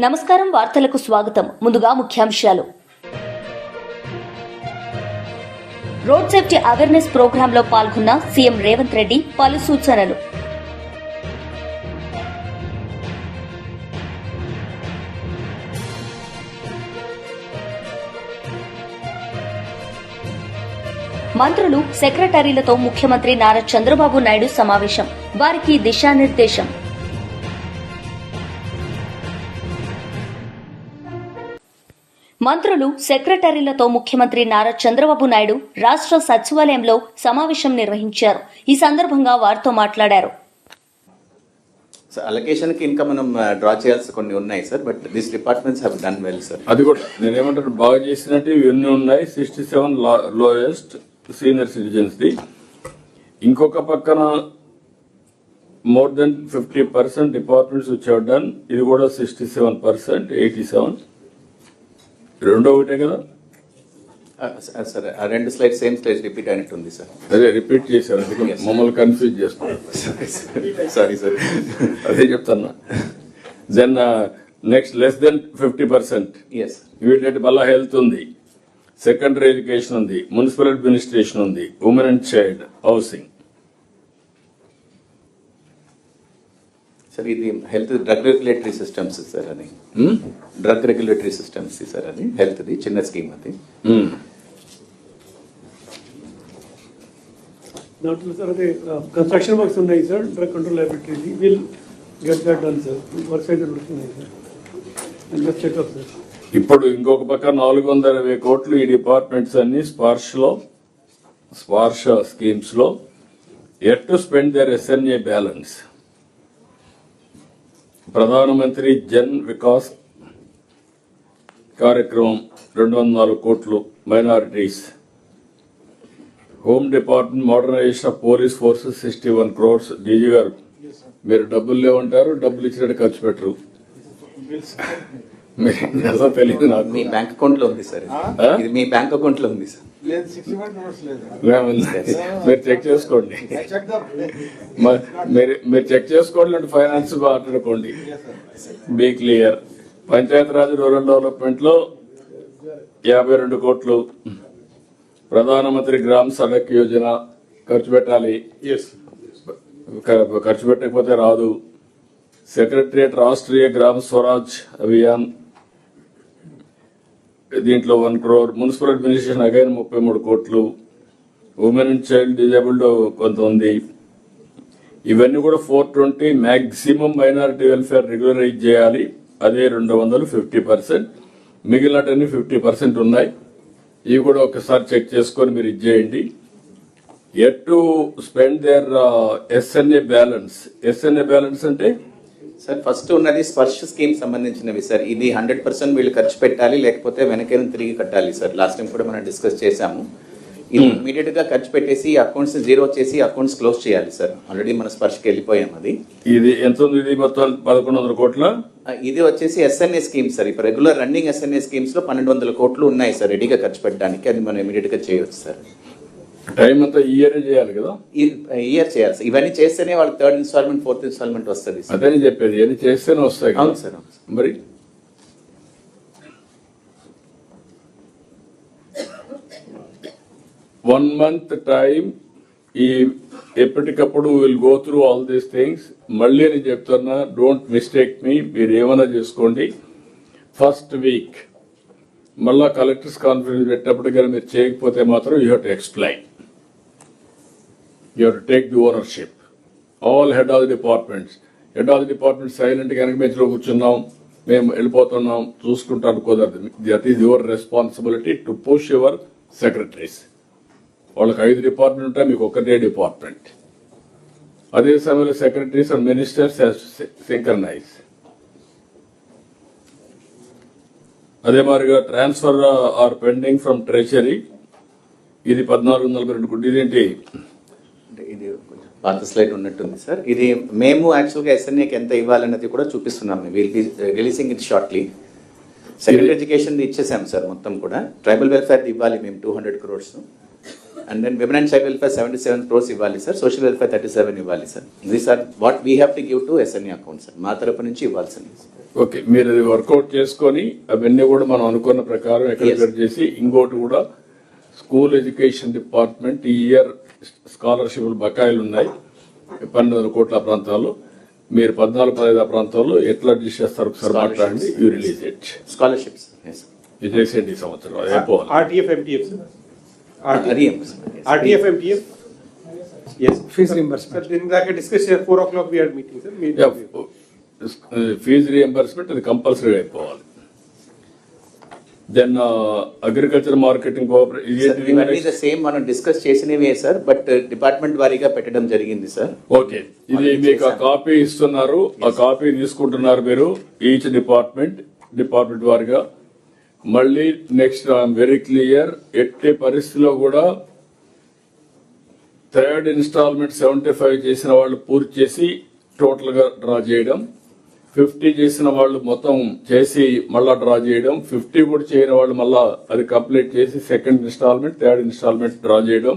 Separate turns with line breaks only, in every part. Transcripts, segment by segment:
నమస్కారం, వార్తలకు స్వాగతం. ముందుగా ముఖ్యాంశాలు. రోడ్ సేఫ్టీ అవేర్నెస్ ప్రోగ్రాంలో పాల్గొన్న సీఎం రేవంత్ రెడ్డి పలు సూచనలు. మంత్రులు, సెక్రటరీలతో ముఖ్యమంత్రి నారా చంద్రబాబు నాయుడు సమావేశం. వారికి దిశానిర్దేశం. మంత్రులు, సెక్రటరీలతో ముఖ్యమంత్రి నారా చంద్రబాబు నాయుడు రాష్ట్ర సచివాలయంలో సమావేశం నిర్వహించారు. ఈ సందర్భంగా వారితో మాట్లాడారు.
అలొకేషన్ కి ఇంకా మనం డ్రా చేయాల్సి కొన్ని ఉన్నాయి sir, but this departments have done well sir.
అది కూడా నేనేమంటాను, బాగా చేసినట్టు ఇవన్నీ ఉన్నాయి. 67 లోయెస్ట్ సీనియర్ సిటిజన్స్ ది. ఇంకొక పక్కన more than 50% departments which have done. ఇది కూడా 67%, 87. రెండో ఒకటే కదా
సార్. ఆ రెండు స్లైడ్ సేమ్ స్లైడ్ రిపీట్ అయినట్టు ఉంది సార్.
అదే రిపీట్ చేశారు, అందుకే మమ్మల్ని కన్ఫ్యూజ్ చేస్తున్నారు.
సారీ సార్,
అదే చెప్తున్నా. Then next less then 50%. వీటి మళ్ళా హెల్త్ ఉంది, సెకండరీ ఎడ్యుకేషన్ ఉంది, మున్సిపల్ అడ్మినిస్ట్రేషన్ ఉంది, women and child, housing.
Sir ఇది health drug regulatory systems sir. అది డ్రగ్ రెగ్యులేటరీ సిస్టమ్స్ సార్. అది హెల్త్ ది చిన్న స్కీమ్. అది
దాంట్లో సార్ అదే కన్స్ట్రక్షన్ వర్క్స్ ఉన్నాయి sir. Drug control laboratory will get that done sir. Works అయితే నడుస్తున్నాయి సార్. Just checkup sir.
ఇప్పుడు ఇంకొక పక్క 420 కోట్లు ఈ డిపార్ట్మెంట్స్ అన్ని స్పార్ష స్కీమ్స్ లో at to spend their SNA balance. Pradhanmantri Jan Vikas కార్యక్రమం 204 కోట్లు minorities. Home department modernization of police forces 61 crores. DG గారు, మీరు డబ్బులు లేవంటారు, డబ్బులు ఇచ్చినట్టు ఖర్చు పెట్టరు. మీరు తెలియదు నాకు.
మీ బ్యాంక్ అకౌంట్ లో ఉంది సార్. ఇది మీ బ్యాంక్ అకౌంట్ లో ఉంది సార్.
మీరు చెక్ చేసుకోండి. మీరు చెక్ చేసుకోండి అంటే ఫైనాన్స్ మాట్లాడుకోండి. Be clear. Panchayati Raj rural development లో 52 కోట్లు. ప్రధానమంత్రి గ్రామ్ సడక్ యోజన ఖర్చు పెట్టాలి. ఖర్చు పెట్టకపోతే రాదు. సెక్రటరియట్ రాష్ట్రీయ గ్రామ స్వరాజ్ అభియాన్, దీంట్లో 1 crore. మున్సిపల్ అడ్మినిస్ట్రేషన్ అగైన్ 33 కోట్లు. ఉమెన్ అండ్ చైల్డ్ డిజేబుల్డ్ కొంత ఉంది. ఇవన్నీ కూడా 420. మ్యాక్సిమం మైనారిటీ వెల్ఫేర్ రెగ్యులరైజ్ చేయాలి, అదే 200, 50%. మిగిలినటన్ని 50% ఉన్నాయి. ఇవి కూడా ఒకసారి చెక్ చేసుకొని మీరు ఇచ్చేయండి. At to spend their SNA balance. SNA balance అంటే
సార్ ఫస్ట్ ఉన్నది స్పర్శ స్కీమ్ సంబంధించినవి సార్. ఇది 100% వీళ్ళు ఖర్చు పెట్టాలి, లేకపోతే వెనకేం తిరిగి కట్టాలి సార్. లాస్ట్ టైం కూడా మనం డిస్కస్ చేశాము. ఇది ఇమీడియట్ గా ఖర్చు పెట్టేసి అకౌంట్స్ జీరో చేసి అకౌంట్స్ క్లోజ్ చేయాలి సార్. ఆల్రెడీ మన స్పర్శకి వెళ్ళిపోయాం. అది
ఇది ఎంత ఉంది? ఇది మొత్తం 1100 కోట్ల.
ఇది వచ్చేసి ఎస్ఎన్ఏ స్కీమ్ సార్. ఇప్పుడు రెగ్యులర్ రన్నింగ్ ఎస్ఎన్ఏ స్కీమ్స్ లో 1200 కోట్లు ఉన్నాయి సార్ రెడీగా ఖర్చు పెట్టడానికి. అది మనం ఇమీడియట్ గా చేయవచ్చు సార్.
టైం అంతా ఇయర్ చేయాలి కదా.
ఇయర్ చేయాలి సార్. ఇవన్నీ చేస్తేనే వాళ్ళకి 3rd ఇన్స్టాల్మెంట్ 4th ఇన్స్టాల్మెంట్ వస్తుంది.
అదే చెప్పేది, ఇవన్నీ చేస్తేనే వస్తాయి.
అవును సార్.
మరి 1 month టైం. ఈ ఎప్పటికప్పుడు will go through all these things. మళ్ళీ నేను చెప్తున్నా, డోంట్ మిస్టేక్ మీ. మీరు ఏమైనా చేసుకోండి. ఫస్ట్ వీక్ మళ్ళా కలెక్టర్స్ కాన్ఫరెన్స్ పెట్టినప్పుడు కానీ మీరు చేయకపోతే మాత్రం you have to explain. You have to take the ownership. All head of the departments. Head of the department silent గా వెనక బెంచ్ లో కూర్చున్నాం, మేము వెళ్ళిపోతున్నాం, చూసుకుంటాను కుదరదు. That is your responsibility to push your secretaries. వాళ్ళకి 5 డిపార్ట్మెంట్ ఉంటాయి, మీకు ఒకటే డిపార్ట్మెంట్. అదే సమయంలో సెక్రటరీస్ అండ్ మినిస్టర్స్ సింక్రనైజ్. అదే మాదిరిగా transfer are pending from treasury. ఇది 1442 కోట్లు. ఇదేంటి?
ఇది పాత స్లైడ్ ఉన్నట్టుంది సార్. ఇది మేము యాక్చువల్గా ఎస్ఎన్ఏకి ఎంత ఇవ్వాలన్నది కూడా చూపిస్తున్నాం. Will be releasing it shortly. Secondary education ఇచ్చేసాం సార్ మొత్తం కూడా. ట్రైబల్ వెల్ఫేర్ ఇవ్వాలి మేము 200 crores. And then women and child welfare 77 crores ఇవ్వాలి సార్, సోషల్ వెల్ఫేర్ 37 ఇవ్వాలి sir. These are what we have to give to SNE account sir, మా తరపు నుంచి ఇవ్వాల్సింది.
ఓకే, మీరు అది వర్కౌట్ చేసుకొని అవన్నీ కూడా మనం అనుకున్న ప్రకారం ఎక్కడ చేసి, ఇంకోటి కూడా స్కూల్ ఎడ్యుకేషన్ డిపార్ట్మెంట్ ఈ ఇయర్ స్కాలర్షిప్ బకాయిలు ఉన్నాయి 12 కోట్ల ప్రాంతాల్లో. మీరు 14-15 ప్రాంతాల్లో ఎట్లా అడ్జస్ట్ చేస్తారు ఒకసారి మాట్లాడండి. You release it.
స్కాలర్షిప్స్
ఇది చేసేయండి ఈ సంవత్సరం అయిపోవాలి.
RTF MTF sir.
RTF
MTF. Yes. Fees reimbursement. Then that discuss 4 o'clock we are meeting sir.
Fee reimbursement అది కంపల్సరీ అయిపోవాలి. దెన్ అగ్రికల్చర్ మార్కెటింగ్
ఇవన్నీ సేమ్ మనం డిస్కస్ చేసినవే సార్, బట్ డిపార్ట్మెంట్ వారీగా పెట్టడం జరిగింది సార్.
ఓకే, ఇది మీకు ఆ కాపీ ఇస్తున్నారు, ఆ కాపీ తీసుకుంటున్నారు మీరు ఈచ్ డిపార్ట్మెంట్ వారిగా. మళ్ళీ నెక్స్ట్ ఐఎమ్ వెరీ క్లియర్, ఎట్టి పరిస్థితిలో కూడా 3rd ఇన్స్టాల్మెంట్ 75 చేసిన వాళ్ళు పూర్తి చేసి టోటల్ గా డ్రా చేయడం, 50 చేసిన వాళ్ళు మొత్తం చేసి మళ్ళా డ్రా చేయడం, 50 కూడా చేయని వాళ్ళు మళ్ళా అది కంప్లీట్ చేసి 2nd instalment 3rd instalment draw చేయడం.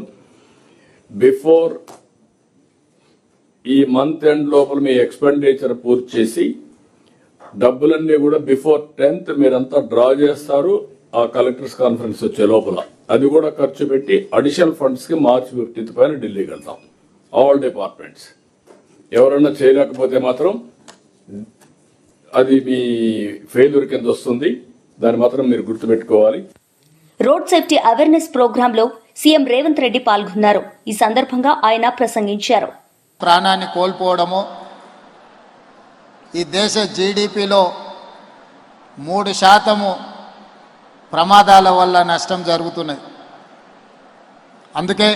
బిఫోర్ ఈ మంత్ ఎండ్ లోపల మీ ఎక్స్పెండిచర్ పూర్తి చేసి డబ్బులన్నీ కూడా బిఫోర్ 10th మీరంతా డ్రా చేస్తారు. ఆ కలెక్టర్స్ కాన్ఫరెన్స్ వచ్చే లోపల అది కూడా ఖర్చు పెట్టి అడిషనల్ ఫండ్స్ కి March 15th పైన ఢిల్లీకి వెళ్తాం. ఆల్ డిపార్ట్మెంట్స్ ఎవరైనా చేయలేకపోతే మాత్రం అది మీ ఫెయిల్యూర్ కింద వస్తుంది. దాన్ని మాత్రం మీరు గుర్తుపెట్టుకోవాలి.
రోడ్ సేఫ్టీ అవేర్నెస్ ప్రోగ్రాంలో సీఎం రేవంత్ రెడ్డి పాల్గొన్నారు. ఈ సందర్భంగా ఆయన ప్రసంగించారు.
ప్రాణాన్ని కోల్పోవడము, ఈ దేశ జీడిపిలో 3% ప్రమాదాల వల్ల నష్టం జరుగుతున్నది. అందుకే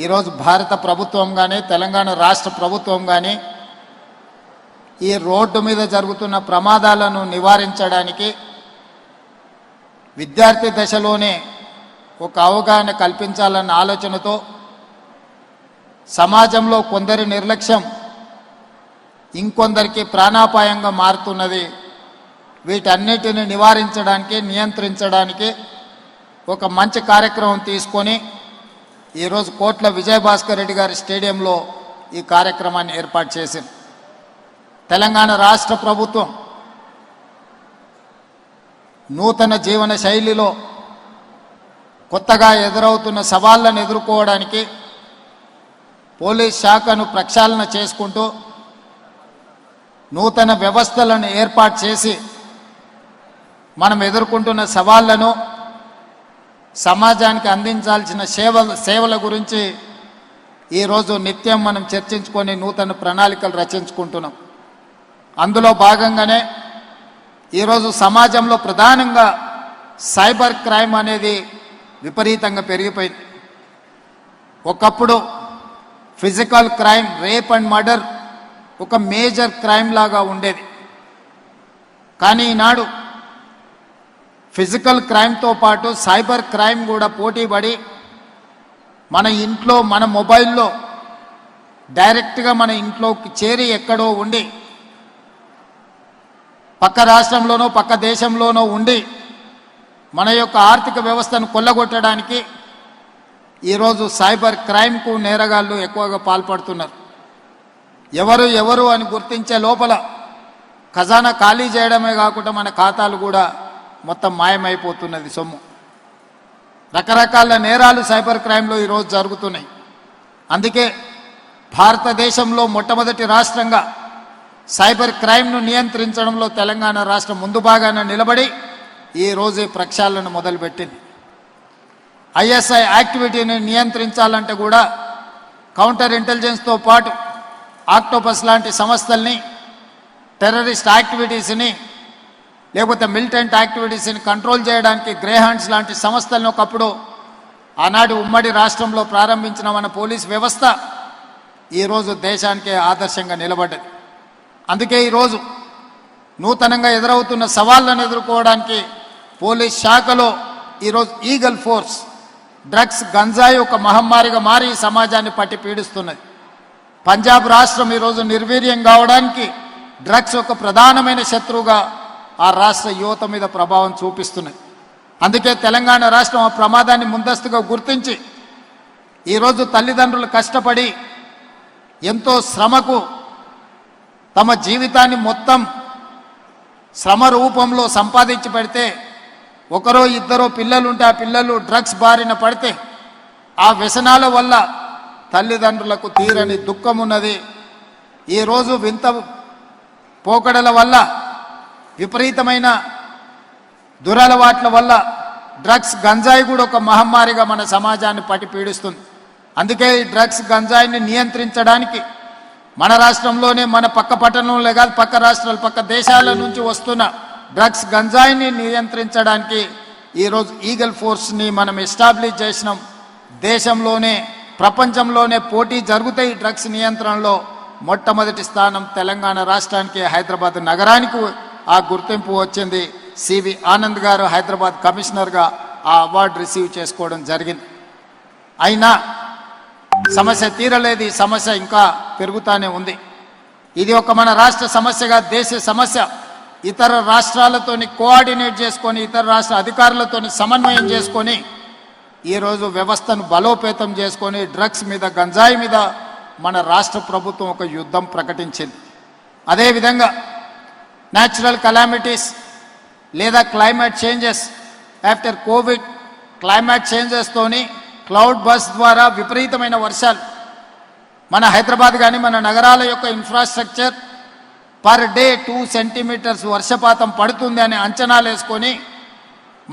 ఈరోజు భారత ప్రభుత్వం కానీ తెలంగాణ రాష్ట్ర ప్రభుత్వం కానీ ఈ రోడ్డు మీద జరుగుతున్న ప్రమాదాలను నివారించడానికి విద్యార్థి దశలోనే ఒక అవగాహన కల్పించాలన్న ఆలోచనతో సమాజంలో కొందరి నిర్లక్ష్యం ఇంకొందరికి ప్రాణాపాయంగా మారుతున్నది. వీటన్నిటిని నివారించడానికి, నియంత్రించడానికి ఒక మంచి కార్యక్రమం తీసుకొని ఈరోజు కోట్ల విజయభాస్కర్ రెడ్డి గారి స్టేడియంలో ఈ కార్యక్రమాన్ని ఏర్పాటు చేసింది. తెలంగాణ రాష్ట్ర ప్రభుత్వం నూతన జీవన శైలిలో కొత్తగా ఎదురవుతున్న సవాళ్లను ఎదుర్కోవడానికి పోలీస్ శాఖను ప్రక్షాళన చేసుకుంటూ నూతన వ్యవస్థలను ఏర్పాటు చేసి మనం ఎదుర్కొంటున్న సవాళ్లను, సమాజానికి అందించాల్సిన సేవల గురించి ఈరోజు నిత్యం మనం చర్చించుకొని నూతన ప్రణాళికలు రచించుకుంటున్నాం. అందులో భాగంగానే ఈరోజు సమాజంలో ప్రధానంగా సైబర్ క్రైమ్ అనేది విపరీతంగా పెరిగిపోయింది. ఒకప్పుడు physical crime, rape and murder ఒక మేజర్ క్రైమ్ లాగా ఉండేది. కానీ ఈనాడు ఫిజికల్ క్రైమ్తో పాటు సైబర్ క్రైమ్ కూడా పోటీపడి మన ఇంట్లో, మన మొబైల్లో డైరెక్ట్గా మన ఇంట్లోకి చేరి ఎక్కడో ఉండి, పక్క రాష్ట్రంలోనో పక్క దేశంలోనో ఉండి మన యొక్క ఆర్థిక వ్యవస్థను కొల్లగొట్టడానికి ఈరోజు సైబర్ క్రైమ్కు నేరగాళ్ళు ఎక్కువగా పాల్పడుతున్నారు. ఎవరు అని గుర్తించే లోపల ఖజానా ఖాళీ చేయడమే కాకుండా మన ఖాతాలు కూడా మొత్తం మాయమైపోతున్నది సొమ్ము. రకరకాల నేరాలు సైబర్ క్రైమ్లో ఈరోజు జరుగుతున్నాయి. అందుకే భారతదేశంలో మొట్టమొదటి రాష్ట్రంగా సైబర్ క్రైమ్ను నియంత్రించడంలో తెలంగాణ రాష్ట్రం ముందు భాగాన నిలబడి ఈరోజు ఈ ప్రక్షాళన మొదలుపెట్టింది. ISI యాక్టివిటీని నియంత్రించాలంటే కూడా కౌంటర్ ఇంటెలిజెన్స్తో పాటు ఆక్టోపస్ లాంటి సంస్థల్ని, టెర్రరిస్ట్ యాక్టివిటీస్ని, లేకపోతే మిలిటెంట్ యాక్టివిటీస్ని కంట్రోల్ చేయడానికి గ్రేహాండ్స్ లాంటి సంస్థలను ఒకప్పుడు ఆనాడు ఉమ్మడి రాష్ట్రంలో ప్రారంభించిన మన పోలీస్ వ్యవస్థ ఈరోజు దేశానికి ఆదర్శంగా నిలబడ్డది. అందుకే ఈరోజు నూతనంగా ఎదురవుతున్న సవాళ్లను ఎదుర్కోవడానికి పోలీస్ శాఖలో ఈరోజు ఈగల్ ఫోర్స్, డ్రగ్స్, గంజాయి ఒక మహమ్మారిగా మారి సమాజాన్ని పట్టి పీడిస్తున్నది. పంజాబ్ రాష్ట్రం ఈరోజు నిర్వీర్యం కావడానికి డ్రగ్స్ ఒక ప్రధానమైన శత్రువుగా ఆ రాష్ట్ర యువత మీద ప్రభావం చూపిస్తున్నాయి. అందుకే తెలంగాణ రాష్ట్రం ఆ ప్రమాదాన్ని ముందస్తుగా గుర్తించి ఈరోజు తల్లిదండ్రులు కష్టపడి ఎంతో శ్రమకు తమ జీవితాన్ని మొత్తం శ్రమ రూపంలో సంపాదించి పెడితే ఒకరో ఇద్దరో పిల్లలుంటే ఆ పిల్లలు డ్రగ్స్ బారిన పడితే ఆ వ్యసనాల వల్ల తల్లిదండ్రులకు తీరని దుఃఖం ఉన్నది. ఈరోజు వింత పోకడల వల్ల విపరీతమైన దురలవాట్ల వల్ల డ్రగ్స్ గంజాయి కూడా ఒక మహమ్మారిగా మన సమాజాన్ని పట్టి పీడిస్తుంది. అందుకే ఈ డ్రగ్స్ గంజాయిని నియంత్రించడానికి మన రాష్ట్రంలోనే మన పక్క పట్టణంలో కాదు పక్క రాష్ట్రాలు పక్క దేశాల నుంచి వస్తున్న డ్రగ్స్ గంజాయిని నియంత్రించడానికి ఈరోజు ఈగల్ ఫోర్స్ని మనం ఎస్టాబ్లిష్ చేసినాం. దేశంలోనే ప్రపంచంలోనే పోటీ జరుగుతాయి డ్రగ్స్ నియంత్రణలో. మొట్టమొదటి స్థానం తెలంగాణ రాష్ట్రానికి, హైదరాబాద్ నగరానికి ఆ గుర్తింపు వచ్చింది. సివి ఆనంద్ గారు హైదరాబాద్ కమిషనర్గా ఆ అవార్డు రిసీవ్ చేసుకోవడం జరిగింది. అయినా సమస్య తీరలేదు. ఈ సమస్య ఇంకా పెరుగుతూనే ఉంది. ఇది ఒక మన రాష్ట్ర సమస్యగా దేశ సమస్య. ఇతర రాష్ట్రాలతోని కోఆర్డినేట్ చేసుకొని ఇతర రాష్ట్ర అధికారులతోని సమన్వయం చేసుకొని ఈరోజు వ్యవస్థను బలోపేతం చేసుకొని డ్రగ్స్ మీద గంజాయి మీద మన రాష్ట్ర ప్రభుత్వం ఒక యుద్ధం ప్రకటించింది. అదేవిధంగా న్యాచురల్ కలామిటీస్ లేదా climate changes after covid climate చేంజెస్తోని క్లౌడ్ బస్ ద్వారా విపరీతమైన వర్షాలు మన హైదరాబాద్ కానీ మన నగరాల యొక్క ఇన్ఫ్రాస్ట్రక్చర్ పర్ డే 2 సెంటీమీటర్స్ వర్షపాతం పడుతుంది అనే అంచనాలు వేసుకొని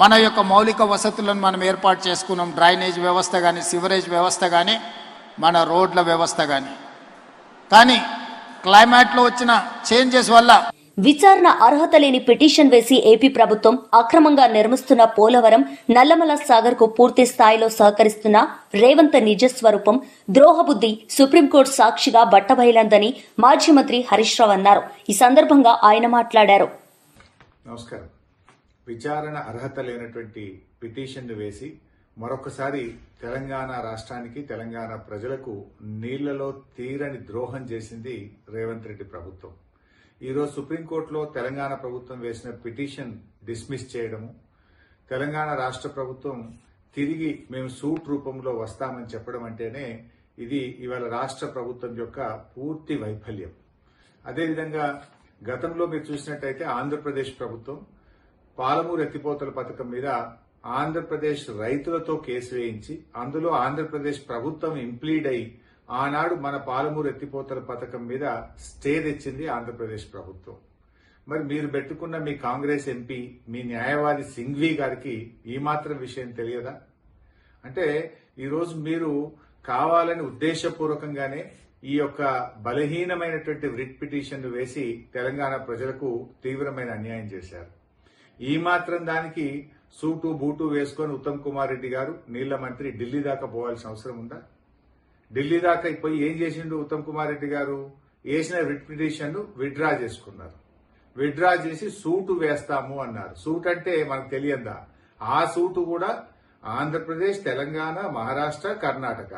మన యొక్క మౌలిక వసతులను మనం ఏర్పాటు చేసుకున్నాం. డ్రైనేజ్ వ్యవస్థ కానీ సివరేజ్ వ్యవస్థ కానీ మన రోడ్ల వ్యవస్థ కానీ క్లైమేట్లో వచ్చిన చేంజెస్ వల్ల
విచారణ అర్హత లేని పిటిషన్ వేసి ఏపీ ప్రభుత్వం అక్రమంగా నిర్మిస్తున్న పోలవరం నల్లమల సాగర్ కు పూర్తి స్థాయిలో సహకరిస్తున్న రేవంత్ నిజస్వరూపం ద్రోహబుద్ధి సుప్రీంకోర్టు సాక్షిగా బట్టబయలందని మాజీ మంత్రి హరీష్ రావు అన్నారు. ఈ సందర్భంగా ఆయన మాట్లాడారు.
నమస్కారం. విచారణ అర్హత లేనటువంటి పిటిషన్ను వేసి మరొకసారి తెలంగాణ రాష్ట్రానికి తెలంగాణ ప్రజలకు నీళ్లలో తీరని ద్రోహం చేసింది రేవంత్ రెడ్డి ప్రభుత్వం. ఈరోజు సుప్రీంకోర్టులో తెలంగాణ ప్రభుత్వం వేసిన పిటిషన్ డిస్మిస్ చేయడము, తెలంగాణ రాష్ట్ర ప్రభుత్వం తిరిగి మేము సూట్ రూపంలో వస్తామని చెప్పడం అంటేనే ఇది ఇవాళ రాష్ట్ర ప్రభుత్వం యొక్క పూర్తి వైఫల్యం. అదేవిధంగా గతంలో మీరు చూసినట్టయితే ఆంధ్రప్రదేశ్ ప్రభుత్వం పాలమూరు ఎత్తిపోతల పథకం మీద ఆంధ్రప్రదేశ్ రైతులతో కేసు వేయించి అందులో ఆంధ్రప్రదేశ్ ప్రభుత్వం ఇంప్లీడ్ అయి ఆనాడు మన పాలమూరు ఎత్తిపోతల పథకం మీద స్టే తెచ్చింది ఆంధ్రప్రదేశ్ ప్రభుత్వం. మరి మీరు పెట్టుకున్న మీ కాంగ్రెస్ ఎంపీ మీ న్యాయవాది సింఘ్వి గారికి ఈ మాత్రం విషయం తెలియదా? అంటే ఈరోజు మీరు కావాలని ఉద్దేశపూర్వకంగానే ఈ యొక్క బలహీనమైనటువంటి రిట్ పిటిషన్ వేసి తెలంగాణ ప్రజలకు తీవ్రమైన అన్యాయం చేశారు. ఈ మాత్రం దానికి సూటు బూటు వేసుకొని ఉత్తమ్ కుమార్ రెడ్డి గారు నీళ్ల మంత్రి ఢిల్లీ దాకా పోవాల్సిన అవసరం ఉందా? ఢిల్లీ దాకా పోయి ఏం చేసిండు ఉత్తమ్ కుమార్ రెడ్డి గారు? వేసిన రిట్ పిటిషన్ విత్డ్రా చేసుకున్నారు. విత్డ్రా చేసి సూటు వేస్తాము అన్నారు. సూట్ అంటే మనకు తెలియదా? ఆ సూటు కూడా ఆంధ్రప్రదేశ్, తెలంగాణ, మహారాష్ట్ర, కర్ణాటక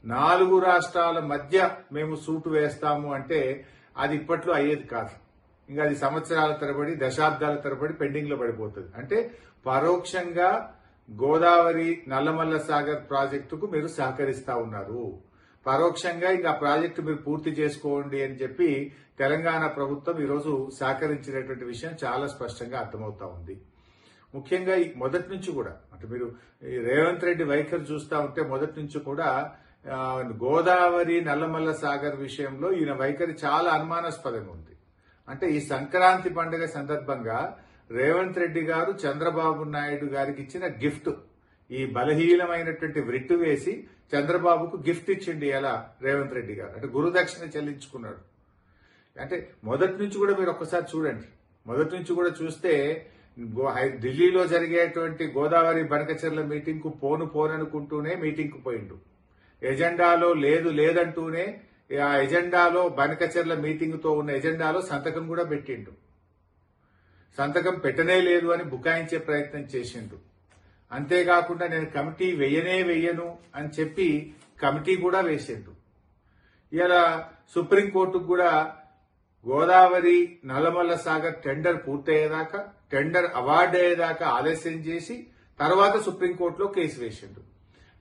4 రాష్ట్రాల మధ్య మేము సూటు వేస్తాము అంటే అది ఇప్పట్లో అయ్యేది కాదు. ఇంకా అది సంవత్సరాల తరబడి దశాబ్దాల తరబడి పెండింగ్ లో పడిపోతుంది. అంటే పరోక్షంగా గోదావరి నల్లమల్ల సాగర్ ప్రాజెక్టుకు మీరు సహకరిస్తా ఉన్నారు. పరోక్షంగా ఇంకా ప్రాజెక్టు మీరు పూర్తి చేసుకోండి అని చెప్పి తెలంగాణ ప్రభుత్వం ఈరోజు సహకరించినటువంటి విషయం చాలా స్పష్టంగా అర్థమవుతా ఉంది. ముఖ్యంగా మొదటి నుంచి కూడా అంటే మీరు రేవంత్ రెడ్డి వైఖరి చూస్తా ఉంటే మొదటి నుంచి కూడా గోదావరి నల్లమల్ల సాగర్ విషయంలో ఈయన వైఖరి చాలా అనుమానాస్పదంగా ఉంది. అంటే ఈ సంక్రాంతి పండుగ సందర్భంగా రేవంత్ రెడ్డి గారు చంద్రబాబు నాయుడు గారికి ఇచ్చిన గిఫ్ట్ ఈ బలహీనమైనటువంటి వ్రిట్టు వేసి చంద్రబాబుకు గిఫ్ట్ ఇచ్చిండి ఎలా రేవంత్ రెడ్డి గారు అంటే గురుదక్షిణ చెల్లించుకున్నాడు. అంటే మొదటి నుంచి కూడా మీరు ఒక్కసారి చూడండి. మొదటి నుంచి కూడా చూస్తే ఢిల్లీలో జరిగేటువంటి గోదావరి బనకచెర్ల మీటింగ్ కు పోననుకుంటూనే మీటింగ్ కు పోయిండు. ఎజెండాలో లేదంటూనే ఆ ఎజెండాలో బనకచెర్ల మీటింగ్ తో ఉన్న ఎజెండాలో సంతకం కూడా పెట్టిండు. సంతకం పెట్టనే లేదు అని బుకాయించే ప్రయత్నం చేసిండు. అంతేకాకుండా నేను కమిటీ వెయ్యను అని చెప్పి కమిటీ కూడా వేసిండు. ఇలా సుప్రీంకోర్టుకు కూడా గోదావరి నల్లమల్ల సాగర్ టెండర్ పూర్తయ్యేదాకా టెండర్ అవార్డు అయ్యేదాకా ఆలస్యం చేసి తర్వాత సుప్రీంకోర్టులో కేసు వేసిండు.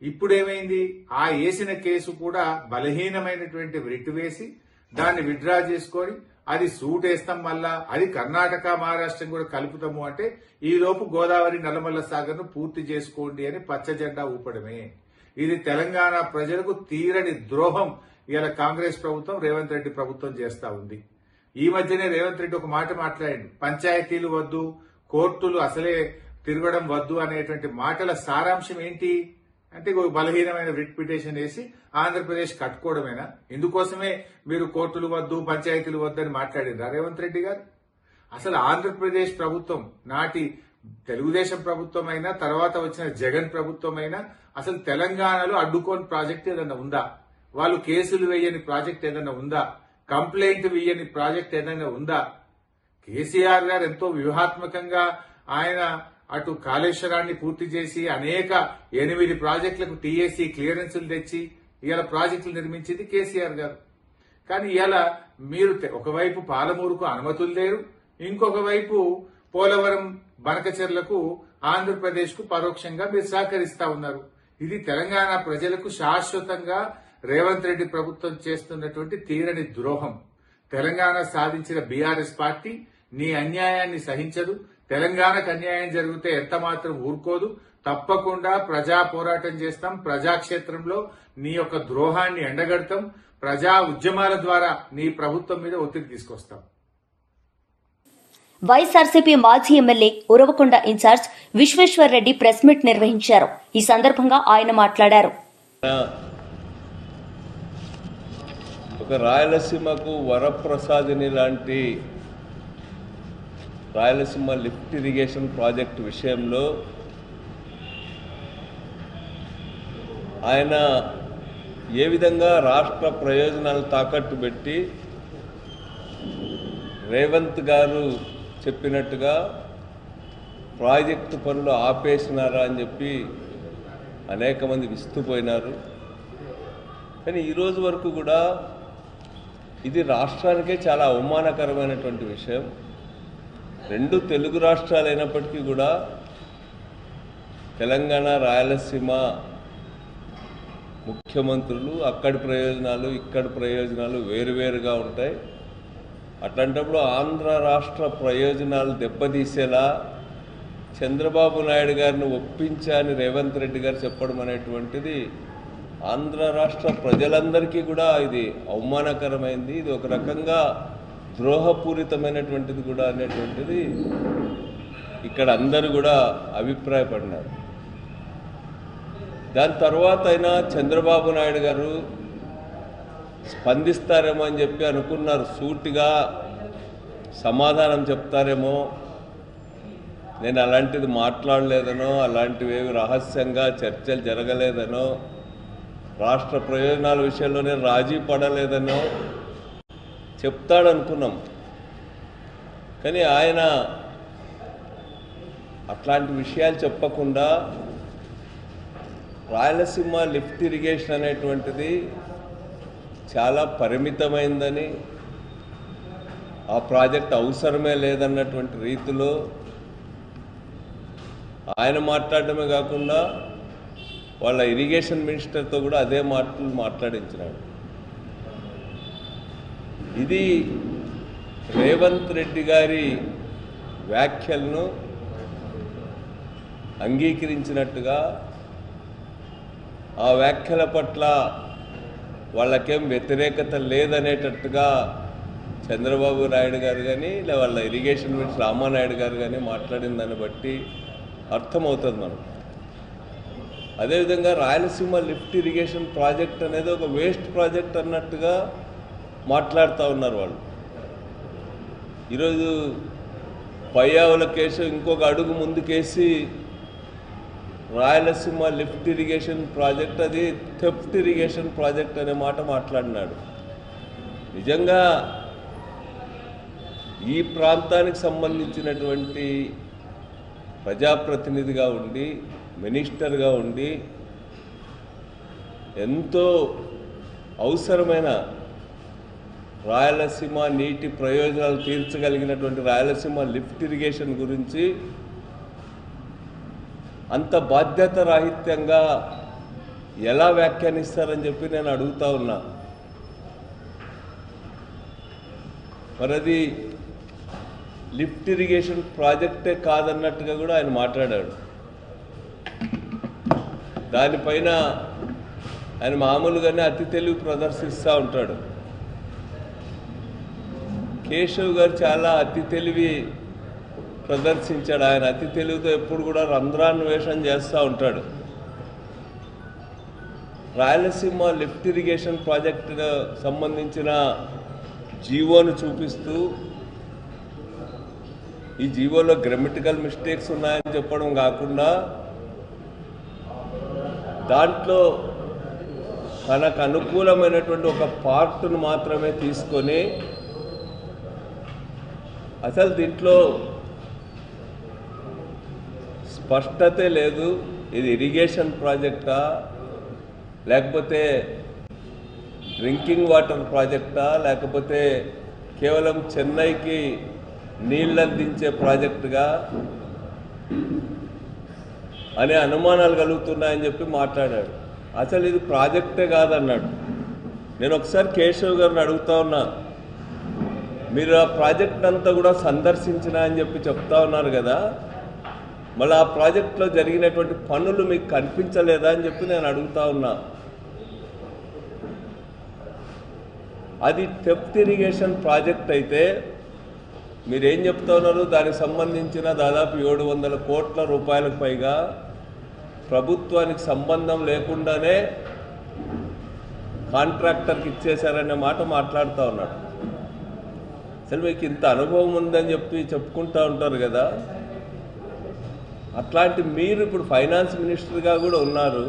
ఇప్పుడు ఏమైంది, ఆ వేసిన కేసు కూడా బలహీనమైనటువంటి రిట్ వేసి దాన్ని విత్డ్రా చేసుకొని అది సూట్ వేస్తాం, మళ్ళా అది కర్ణాటక మహారాష్ట్రం కూడా కలుపుతాము అంటే ఈ లోపు గోదావరి నల్లమల్ల సాగర్ ను పూర్తి చేసుకోండి అని పచ్చ జెండా ఊపడమే. ఇది తెలంగాణ ప్రజలకు తీరని ద్రోహం ఇలా కాంగ్రెస్ ప్రభుత్వం, రేవంత్ రెడ్డి ప్రభుత్వం చేస్తా ఉంది. ఈ మధ్యనే రేవంత్ రెడ్డి ఒక మాట మాట్లాడిండు, పంచాయతీలు వద్దు, కోర్టులు అసలే తిరగడం వద్దు అనేటువంటి మాటల సారాంశం ఏంటి అంటే బలహీనమైన రిట్ పిటిషన్ వేసి ఆంధ్రప్రదేశ్ కట్టుకోవడమేనా? ఇందుకోసమే మీరు కోర్టులు వద్దు, పంచాయతీలు వద్దు అని మాట్లాడిండ్రా రేవంత్ రెడ్డి గారు? అసలు ఆంధ్రప్రదేశ్ ప్రభుత్వం నాటి తెలుగుదేశం ప్రభుత్వం అయినా తర్వాత వచ్చిన జగన్ ప్రభుత్వం అయినా అసలు తెలంగాణలో అడ్డుకోని ప్రాజెక్ట్ ఏదైనా ఉందా? వాళ్ళు కేసులు వేయని ప్రాజెక్ట్ ఏదైనా ఉందా? కంప్లైంట్ వేయని ప్రాజెక్ట్ ఏదైనా ఉందా? కేసీఆర్ గారు ఎంతో వ్యూహాత్మకంగా ఆయన అటు కాళేశ్వరాన్ని పూర్తి చేసి అనేక 8 ప్రాజెక్టులకు టీఏసీ క్లియరెన్సులు తెచ్చి ఇవాళ ప్రాజెక్టులు నిర్మించింది కేసీఆర్ గారు. కానీ ఇవాళ మీరు ఒకవైపు పాలమూరుకు అనుమతులు లేరు, ఇంకొక వైపు పోలవరం బనకచెర్లకు ఆంధ్రప్రదేశ్ కు పరోక్షంగా మీరు సహకరిస్తా ఉన్నారు. ఇది తెలంగాణ ప్రజలకు శాశ్వతంగా రేవంత్ రెడ్డి ప్రభుత్వం చేస్తున్నటువంటి తీరని ద్రోహం. తెలంగాణ సాధించిన బీఆర్ఎస్ పార్టీ నీ అన్యాయాన్ని సహించదు. తెలంగాణకు అన్యాయం జరిగితే ఎంత మాత్రం ఊరుకోదు. తప్పకుండా ప్రజా పోరాటం చేస్తాం. ప్రజాక్షేత్రంలో నీ యొక్క ద్రోహాన్ని ఎండగడతాం. ప్రజా ఉద్యమాల ద్వారా నీ ప్రభుత్వం మీద ఒత్తిడి తీసుకొస్తాం.
వైఎస్ఆర్సీపీ మాజీ MLA Uravakonda incharge Vishweshwar Reddy press meet నిర్వహించారు. ఈ సందర్భంగా ఆయన మాట్లాడారు.
ఒక రాయలసీమకు వరప్రసాదిని లాంటి రాయలసీమ లిఫ్ట్ ఇరిగేషన్ ప్రాజెక్టు విషయంలో ఆయన ఏ విధంగా రాష్ట్ర ప్రయోజనాలు తాకట్టు పెట్టి రేవంత్ గారు చెప్పినట్టుగా ప్రాజెక్టు పనులు ఆపేసినారా అని చెప్పి అనేక మంది విస్తుపోయినారు. కానీ ఈరోజు వరకు కూడా ఇది రాష్ట్రానికే చాలా అవమానకరమైనటువంటి విషయం. 2 తెలుగు రాష్ట్రాలు అయినప్పటికీ కూడా తెలంగాణ, రాయలసీమ ముఖ్యమంత్రులు అక్కడి ప్రయోజనాలు, ఇక్కడి ప్రయోజనాలు వేరువేరుగా ఉంటాయి. అట్లాంటప్పుడు ఆంధ్ర రాష్ట్ర ప్రయోజనాలు దెబ్బతీసేలా చంద్రబాబు నాయుడు గారిని ఒప్పించాని రేవంత్ రెడ్డి గారు చెప్పడం అనేటువంటిది ఆంధ్ర రాష్ట్ర ప్రజలందరికీ కూడా ఇది అవమానకరమైంది. ఇది ఒక రకంగా ద్రోహపూరితమైనటువంటిది కూడా అనేటువంటిది ఇక్కడ అందరూ కూడా అభిప్రాయపడినారు. దాని తర్వాత అయినా చంద్రబాబు నాయుడు గారు స్పందిస్తారేమో అని చెప్పి అనుకున్నారు. సూటిగా సమాధానం చెప్తారేమో, నేను అలాంటిది మాట్లాడలేదనో, అలాంటివేవి రహస్యంగా చర్చలు జరగలేదనో, రాష్ట్ర ప్రయోజనాల విషయంలో నేను రాజీ పడలేదనో చెప్తాడనుకున్నాం. కానీ ఆయన అట్లాంటి విషయాలు చెప్పకుండా రాయలసీమ లిఫ్ట్ ఇరిగేషన్ అనేటువంటిది చాలా పరిమితమైందని, ఆ ప్రాజెక్ట్ అవసరమే లేదన్నటువంటి రీతిలో ఆయన మాట్లాడటమే కాకుండా వాళ్ళ ఇరిగేషన్ మినిస్టర్తో కూడా అదే మాటలు మాట్లాడించినాడు. ఇది రేవంత్ రెడ్డి గారి వ్యాఖ్యలను అంగీకరించినట్టుగా, ఆ వ్యాఖ్యల పట్ల వాళ్ళకేం వ్యతిరేకత లేదనేటట్టుగా చంద్రబాబు నాయుడు గారు కానీ వాళ్ళ ఇరిగేషన్ మినిస్టర్ రామానాయుడు గారు కానీ మాట్లాడిన దాన్ని బట్టి అర్థమవుతుంది మనకు. అదేవిధంగా రాయలసీమ లిఫ్ట్ ఇరిగేషన్ ప్రాజెక్ట్ అనేది ఒక వేస్ట్ ప్రాజెక్ట్ అన్నట్టుగా మాట్లాడుతూ ఉన్నారు వాళ్ళు. ఈరోజు పయ్యావుల కేసు ఇంకొక అడుగు ముందుకేసి రాయలసీమ లిఫ్ట్ ఇరిగేషన్ ప్రాజెక్ట్ అది థెఫ్ట్ ఇరిగేషన్ ప్రాజెక్ట్ అనే మాట మాట్లాడినాడు. నిజంగా ఈ ప్రాంతానికి సంబంధించినటువంటి ప్రజాప్రతినిధిగా ఉండి, మినిస్టర్గా ఉండి, ఎంతో అవసరమైన రాయలసీమ నీటి ప్రయోజనాలు తీర్చగలిగినటువంటి రాయలసీమ లిఫ్ట్ ఇరిగేషన్ గురించి అంత బాధ్యత రాహిత్యంగా ఎలా వ్యాఖ్యానిస్తారని చెప్పి నేను అడుగుతా ఉన్నా. మరి అది లిఫ్ట్ ఇరిగేషన్ ప్రాజెక్టే కాదన్నట్టుగా కూడా ఆయన మాట్లాడాడు. దానిపైన ఆయన మామూలుగానే అతి తెలివి ప్రదర్శిస్తూ ఉంటాడు. కేశవ్ గారు చాలా అతి తెలివి ప్రదర్శించాడు. ఆయన అతి తెలివితో ఎప్పుడు కూడా రంధ్రాన్వేషణ చేస్తూ ఉంటాడు. రాయలసీమ లిఫ్ట్ ఇరిగేషన్ ప్రాజెక్టు సంబంధించిన జీవోను చూపిస్తూ ఈ జీవోలో గ్రామటికల్ మిస్టేక్స్ ఉన్నాయని చెప్పడం కాకుండా దాంట్లో తనకు అనుకూలమైనటువంటి ఒక పార్ట్ను మాత్రమే తీసుకొని అసలు దీంట్లో స్పష్టతే లేదు. ఇది ఇరిగేషన్ ప్రాజెక్టా లేకపోతే డ్రింకింగ్ వాటర్ ప్రాజెక్టా లేకపోతే కేవలం చెన్నైకి నీళ్ళు అందించే ప్రాజెక్టుగా అనే అనుమానాలు కలుగుతున్నాయని చెప్పి మాట్లాడాడు. అసలు ఇది ప్రాజెక్టే కాదన్నాడు. నేను ఒకసారి కేశవ్ గారిని అడుగుతా ఉన్నా, మీరు ఆ ప్రాజెక్ట్ అంతా కూడా సందర్శించినా అని చెప్పి చెప్తా ఉన్నారు కదా, మళ్ళీ ఆ ప్రాజెక్టులో జరిగినటువంటి పనులు మీకు కనిపించలేదా అని చెప్పి నేను అడుగుతా ఉన్నా. అది థెఫ్ట్ ఇరిగేషన్ ప్రాజెక్ట్ అయితే మీరేం చెప్తా ఉన్నారు, దానికి సంబంధించిన దాదాపు 700 కోట్ల రూపాయలకు పైగా ప్రభుత్వానికి సంబంధం లేకుండానే కాంట్రాక్టర్కి ఇచ్చేశారనే మాట మాట్లాడుతూ ఉన్నాడు. అసలు మీకు ఇంత అనుభవం ఉందని చెప్పి చెప్పుకుంటూ ఉంటారు కదా, అట్లాంటి మీరు ఇప్పుడు ఫైనాన్స్ మినిస్టర్గా కూడా ఉన్నారు.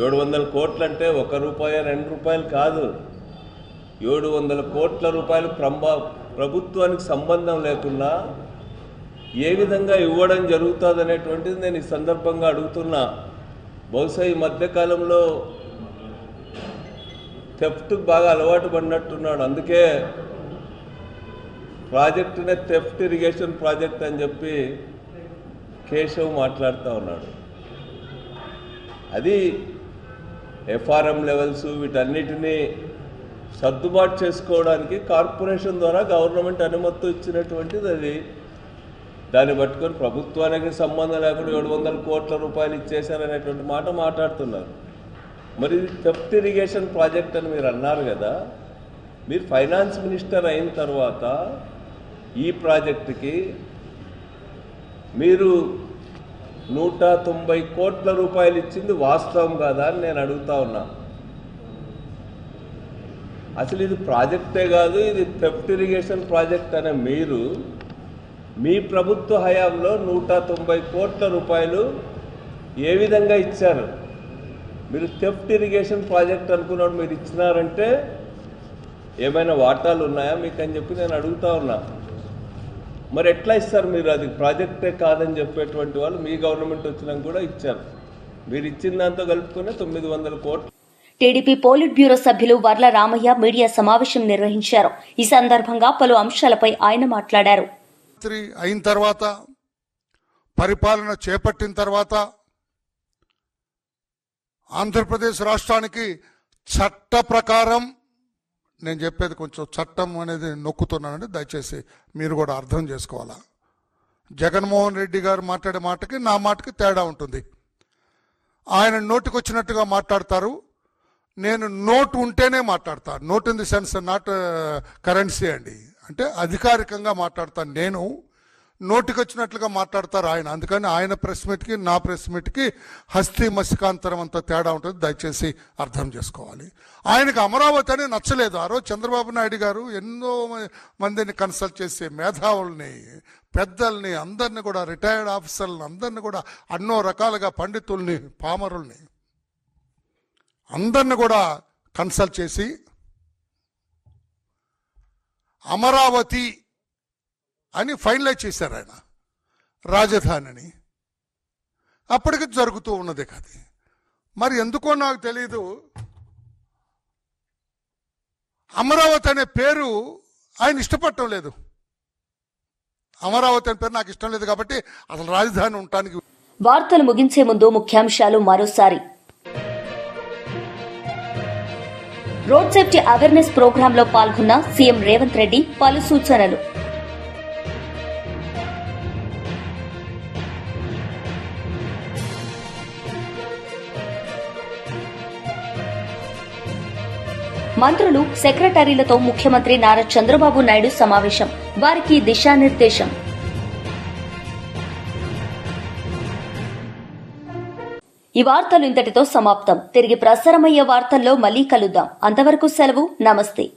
700 కోట్లు అంటే 1 రూపాయి 2 రూపాయలు కాదు, 700 కోట్ల రూపాయలు ప్రభుత్వానికి సంబంధం లేకుండా ఏ విధంగా ఇవ్వడం జరుగుతుంది అనేటువంటిది నేను ఈ సందర్భంగా అడుగుతున్నా. బహుశా ఈ మధ్యకాలంలో థెఫ్ట్ బాగా అలవాటు పడినట్టున్నాడు. అందుకే ప్రాజెక్టునే థెఫ్ట్ ఇరిగేషన్ ప్రాజెక్ట్ అని చెప్పి కేశవ్ మాట్లాడుతూ ఉన్నాడు. అది ఎఫ్ఆర్ఎం లెవెల్స్ వీటన్నిటినీ సర్దుబాటు చేసుకోవడానికి కార్పొరేషన్ ద్వారా గవర్నమెంట్ అనుమతి ఇచ్చినటువంటిది. అది దాన్ని పట్టుకొని ప్రభుత్వానికి సంబంధం లేకుండా 700 కోట్ల రూపాయలు ఇచ్చేశారనేటువంటి మాట మాట్లాడుతున్నారు. మరి థెఫ్ట్ ఇరిగేషన్ ప్రాజెక్ట్ అని మీరు అన్నారు కదా, మీరు ఫైనాన్స్ మినిస్టర్ అయిన తర్వాత ఈ ప్రాజెక్టుకి మీరు 190 కోట్ల రూపాయలు ఇచ్చింది వాస్తవం కాదా అని నేను అడుగుతా ఉన్నా. అసలు ఇది ప్రాజెక్టే కాదు, ఇది థెఫ్ట్ ఇరిగేషన్ ప్రాజెక్ట్ అనే మీరు మీ ప్రభుత్వ హయాంలో 190 కోట్ల రూపాయలు ఏ విధంగా ఇచ్చారు? మీరు థెఫ్ట్ ఇరిగేషన్ ప్రాజెక్ట్ అనుకున్నాడు మీరు ఇచ్చినారంటే ఏమైనా వాటాలు ఉన్నాయా మీకు అని చెప్పి నేను అడుగుతా ఉన్నా. మరి ఎట్లా ఇస్తారు మీరు? అది ప్రాజెక్టే కాదని చెప్పేటువంటి వాళ్ళు మీ గవర్నమెంట్ వచ్చినాక కూడా ఇచ్చారు. మీరు ఇచ్చిన దాంతో కలుపుకొని 900 కోట్లు.
టీడీపీ పోలిట్ బ్యూరో సభ్యులు వర్ల రామయ్య మీడియా సమావేశం నిర్వహించారు. ఈ సందర్భంగా పలు అంశాలపై ఆయన మాట్లాడారు.
అయిన తర్వాత పరిపాలన చేపట్టిన తర్వాత ఆంధ్రప్రదేశ్ రాష్ట్రానికి చట్ట ప్రకారం, నేను చెప్పేది కొంచెం చట్టం అనేది నొక్కుతున్నానండి, దయచేసి మీరు కూడా అర్థం చేసుకోవాలా. జగన్మోహన్ రెడ్డి గారు మాట్లాడే మాటకి నా మాటకి తేడా ఉంటుంది. ఆయన నోటికొచ్చినట్టుగా మాట్లాడతారు, నేను నోటు ఉంటేనే మాట్లాడతాను. Note in the sense not currency అండి, అంటే అధికారికంగా మాట్లాడతాను. నేను నోటికి వచ్చినట్లుగా మాట్లాడతారు ఆయన. అందుకని ఆయన ప్రెస్ మీట్కి నా ప్రెస్ మీట్కి హస్తి మసికాంతరం అంత తేడా ఉంటుంది, దయచేసి అర్థం చేసుకోవాలి. ఆయనకు అమరావతి అని నచ్చలేదు. ఆ రోజు చంద్రబాబు నాయుడు గారు ఎన్నో మందిని కన్సల్ట్ చేసి మేధావుల్ని, పెద్దల్ని, అందరిని కూడా, రిటైర్డ్ ఆఫీసర్లని అందరిని కూడా, అన్నో రకాలుగా పండితుల్ని, పామరుల్ని అందరిని కూడా కన్సల్ట్ చేసి అమరావతి అని ఫైనలైజ్ చేశారు ఆయన, రాజధానిని. అప్పటికి జరుగుతూ ఉన్నది కాదు. మరి ఎందుకో నాకు తెలీదు, అమరావతి అనే పేరు ఆయన ఇష్టపడటం లేదు. అమరావతి అనే పేరు నాకు ఇష్టం లేదు కాబట్టి అసలు రాజధాని ఉండటానికి
వార్తలు ముగించే ముందు ముఖ్యాంశాలు మరోసారి. రోడ్ సేఫ్టీ అవేర్నెస్ ప్రోగ్రాంలో పాల్గొన్న సీఎం రేవంత్ రెడ్డి పలు సూచనలు. మంత్రులు, సెక్రటరీలతో ముఖ్యమంత్రి నారా చంద్రబాబు నాయుడు సమావేశం. వారికి దిశానిర్దేశం. ఈ వార్తలు ఇంతటితో సమాప్తం. తిరిగి ప్రసారమయ్యే వార్తల్లో మళ్లీ కలుద్దాం. అంతవరకు సెలవు. నమస్తే.